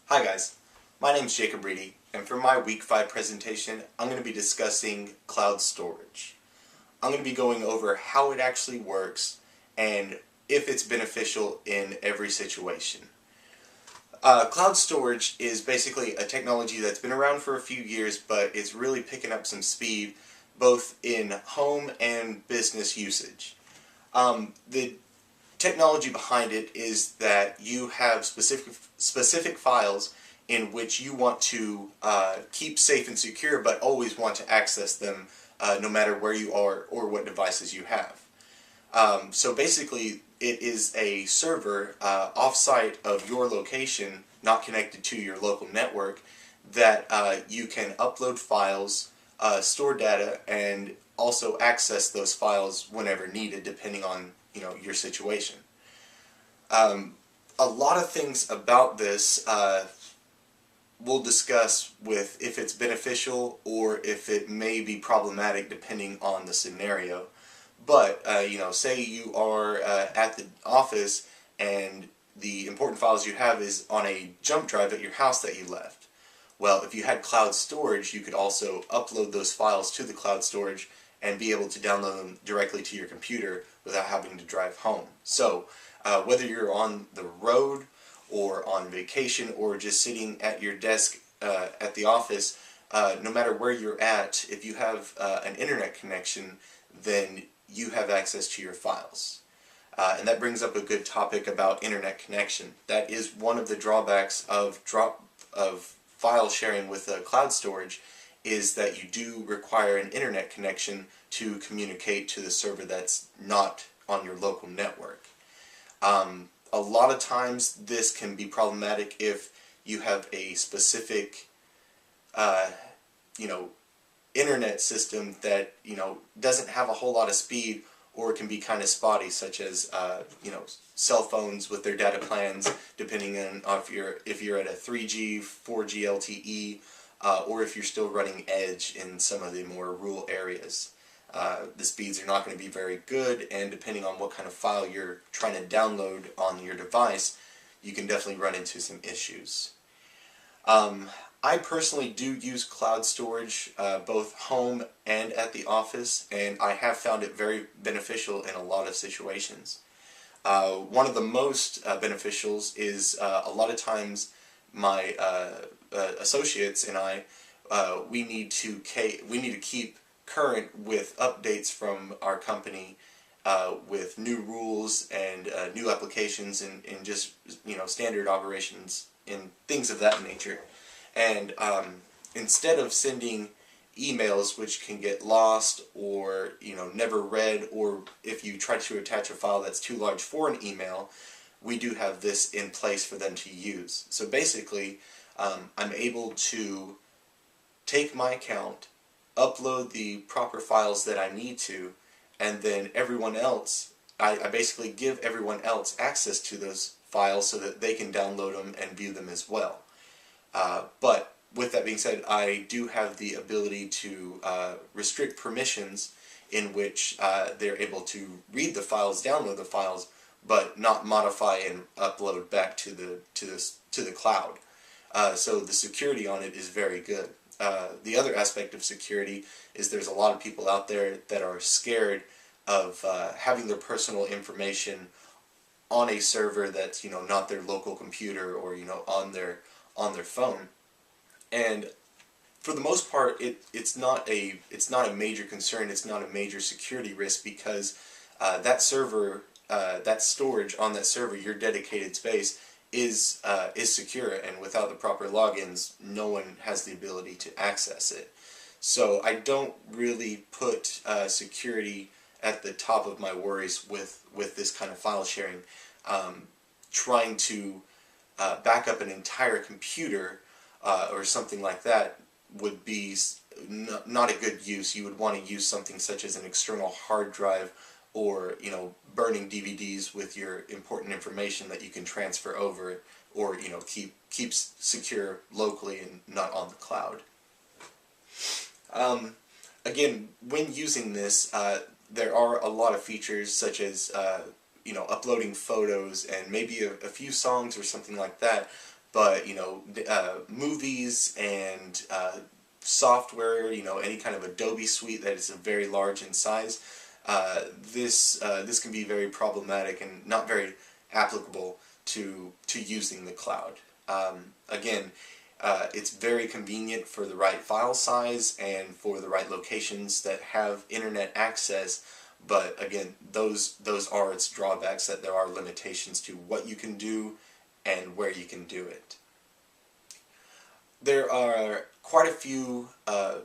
Hi guys, my name is Jacob Reedy, and for my Week 5 presentation, I'm going to be discussing cloud storage. I'm going to be going over how it actually works and if it's beneficial in every situation. Cloud storage is basically a technology that's been around for a few years, but it's really picking up some speed both in home and business usage. The technology behind it is that you have specific files in which you want to keep safe and secure, but always want to access them no matter where you are or what devices you have. So basically, it is a server off-site of your location, not connected to your local network, that you can upload files, store data, and also access those files whenever needed, depending on your situation. A lot of things about this we'll discuss with if it's beneficial or if it may be problematic depending on the scenario. But say you are at the office and the important files you have is on a jump drive at your house that you left. Well, if you had cloud storage, you could also upload those files to the cloud storage and be able to download them directly to your computer without having to drive home. So whether you're on the road or on vacation or just sitting at your desk at the office, no matter where you're at, if you have an internet connection, then you have access to your files. And that brings up a good topic about internet connection. That is one of the drawbacks of file sharing with cloud storage, is that you do require an internet connection to communicate to the server that's not on your local network. A lot of times this can be problematic if you have a specific internet system that doesn't have a whole lot of speed, or can be kind of spotty, such as cell phones with their data plans, depending on if you're at a 3G, 4G LTE, or if you're still running Edge in some of the more rural areas. The speeds are not going to be very good, and depending on what kind of file you're trying to download on your device, you can definitely run into some issues. I personally do use cloud storage both home and at the office, and I have found it very beneficial in a lot of situations. One of the most beneficials is a lot of times my associates and I we need to keep current with updates from our company with new rules and new applications and just standard operations and things of that nature. And instead of sending emails which can get lost or never read, or if you try to attach a file that's too large for an email, we do have this in place for them to use. So basically, I'm able to take my account, upload the proper files that I need to, and then everyone else, I basically give everyone else access to those files so that they can download them and view them as well. But with that being said, I do have the ability to restrict permissions in which they're able to read the files, download the files, but not modify and upload back to the cloud. So the security on it is very good. The other aspect of security is there's a lot of people out there that are scared of having their personal information on a server that's not their local computer or on their phone. And for the most part, it's not a major concern. It's not a major security risk, because that server, that storage on that server, your dedicated space, is secure, and without the proper logins, no one has the ability to access it. So I don't really put security at the top of my worries with this kind of file sharing. Trying to back up an entire computer or something like that would be not a good use. You would want to use something such as an external hard drive, or burning DVDs with your important information that you can transfer over, or keep secure locally and not on the cloud. Again, when using this, there are a lot of features such as uploading photos and maybe a few songs or something like that, but movies and software, any kind of Adobe suite that is very large in size, this can be very problematic and not very applicable to using the cloud. Again, it's very convenient for the right file size and for the right locations that have internet access, but again, those are its drawbacks, that there are limitations to what you can do and where you can do it. There are quite a few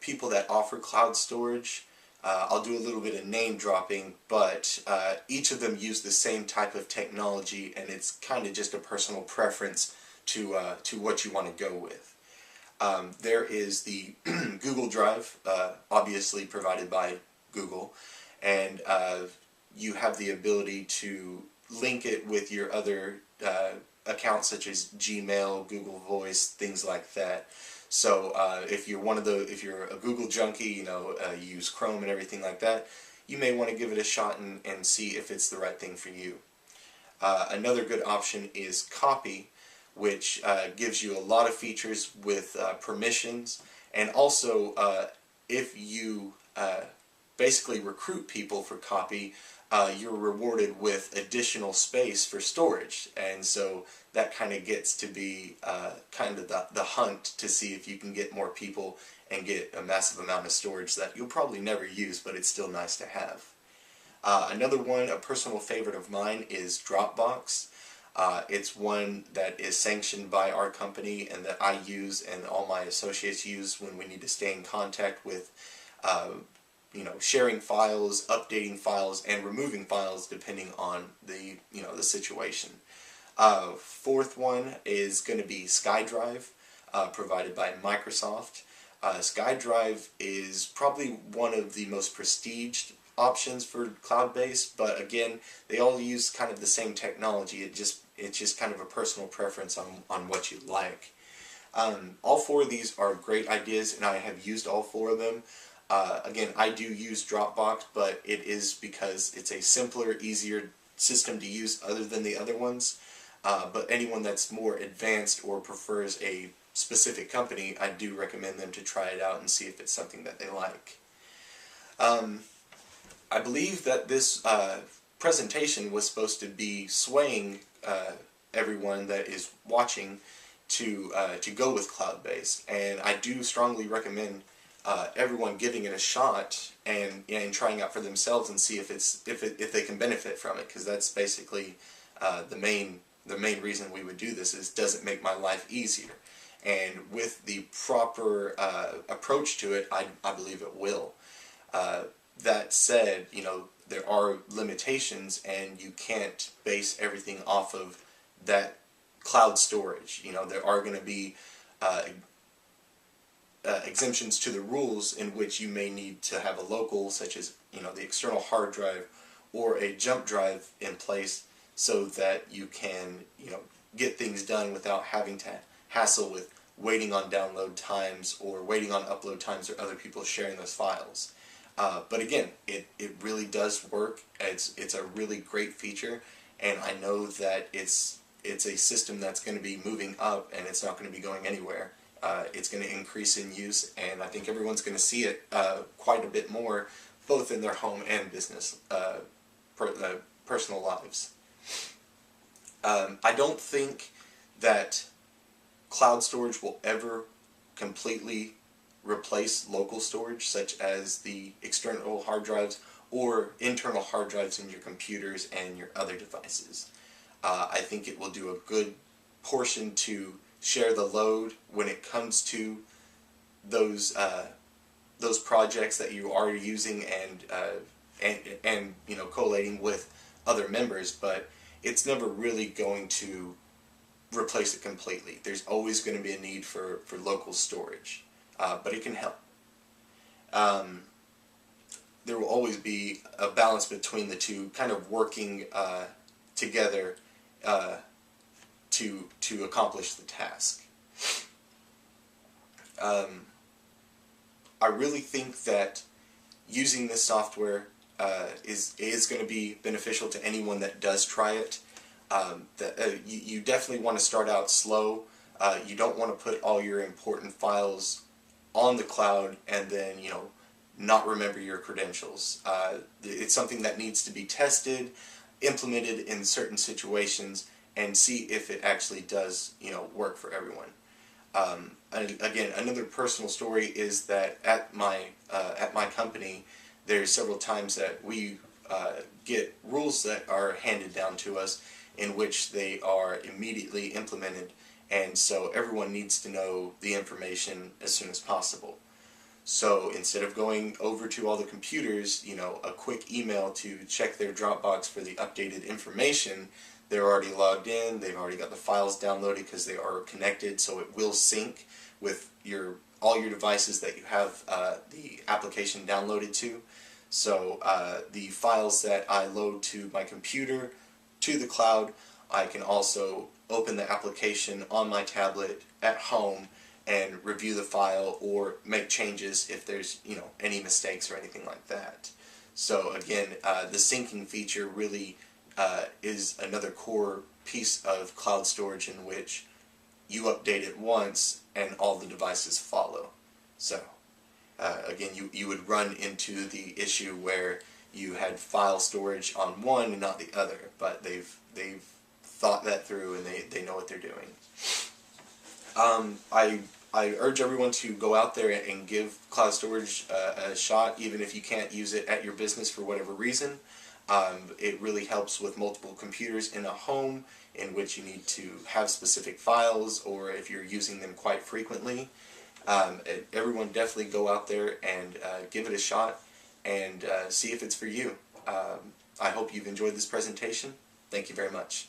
people that offer cloud storage. I'll do a little bit of name dropping, but each of them use the same type of technology, and it's kind of just a personal preference to what you want to go with. There is the Google Drive, obviously provided by Google, and you have the ability to link it with your other accounts such as Gmail, Google Voice, things like that. So if you're a Google junkie, you use Chrome and everything like that, you may want to give it a shot and see if it's the right thing for you. Another good option is Copy, which gives you a lot of features with permissions, and also if you basically recruit people for Copy, you're rewarded with additional space for storage, and so that kind of gets to be kind of the hunt to see if you can get more people and get a massive amount of storage that you'll probably never use, but it's still nice to have. Another one, a personal favorite of mine, is Dropbox. It's one that is sanctioned by our company and that I use and all my associates use when we need to stay in contact with sharing files, updating files, and removing files depending on the situation. Fourth one is going to be SkyDrive, provided by Microsoft. SkyDrive is probably one of the most prestiged options for cloud-based, but again, they all use kind of the same technology. It's just kind of a personal preference on what you like. All four of these are great ideas, and I have used all four of them. Again, I do use Dropbox, but it is because it's a simpler, easier system to use other than the other ones. But anyone that's more advanced or prefers a specific company, I do recommend them to try it out and see if it's something that they like. I believe that this presentation was supposed to be swaying everyone that is watching to go with cloud-based, and I do strongly recommend everyone giving it a shot and trying out for themselves and see if they can benefit from it, because that's basically the main reason we would do this. Is, does it make my life easier? And with the proper approach to it, I believe it will. That said, there are limitations, and you can't base everything off of that cloud storage. There are going to be exemptions to the rules in which you may need to have a local, such as the external hard drive or a jump drive in place, so that you can get things done without having to hassle with waiting on download times or waiting on upload times or other people sharing those files. But again, it really does work. It's a really great feature, and I know that it's a system that's going to be moving up, and it's not going to be going anywhere. It's going to increase in use, and I think everyone's going to see it quite a bit more, both in their home and business, personal lives. I don't think that cloud storage will ever completely replace local storage, such as the external hard drives or internal hard drives in your computers and your other devices. I think it will do a good portion to share the load when it comes to those projects that you are using and collating with other members, but it's never really going to replace it completely. There's always going to be a need for local storage, but it can help. There will always be a balance between the two, kind of working together to accomplish the task. I really think that using this software is going to be beneficial to anyone that does try it. You definitely want to start out slow. You don't want to put all your important files on the cloud and then, not remember your credentials. It's something that needs to be tested, implemented in certain situations, and see if it actually does, work for everyone. And again, another personal story is that at my company, there's several times that we get rules that are handed down to us in which they are immediately implemented, and so everyone needs to know the information as soon as possible. So instead of going over to all the computers, a quick email to check their Dropbox for the updated information, they're already logged in, they've already got the files downloaded because they are connected, so it will sync with all your devices that you have the application downloaded to. So the files that I load to my computer, to the cloud, I can also open the application on my tablet at home and review the file or make changes if there's any mistakes or anything like that. So again, the syncing feature really is another core piece of cloud storage in which you update it once and all the devices follow. So again, you would run into the issue where you had file storage on one and not the other, but they've thought that through and they know what they're doing. I urge everyone to go out there and give cloud storage a shot, even if you can't use it at your business for whatever reason. It really helps with multiple computers in a home in which you need to have specific files, or if you're using them quite frequently. Everyone definitely go out there and give it a shot and see if it's for you. I hope you've enjoyed this presentation. Thank you very much.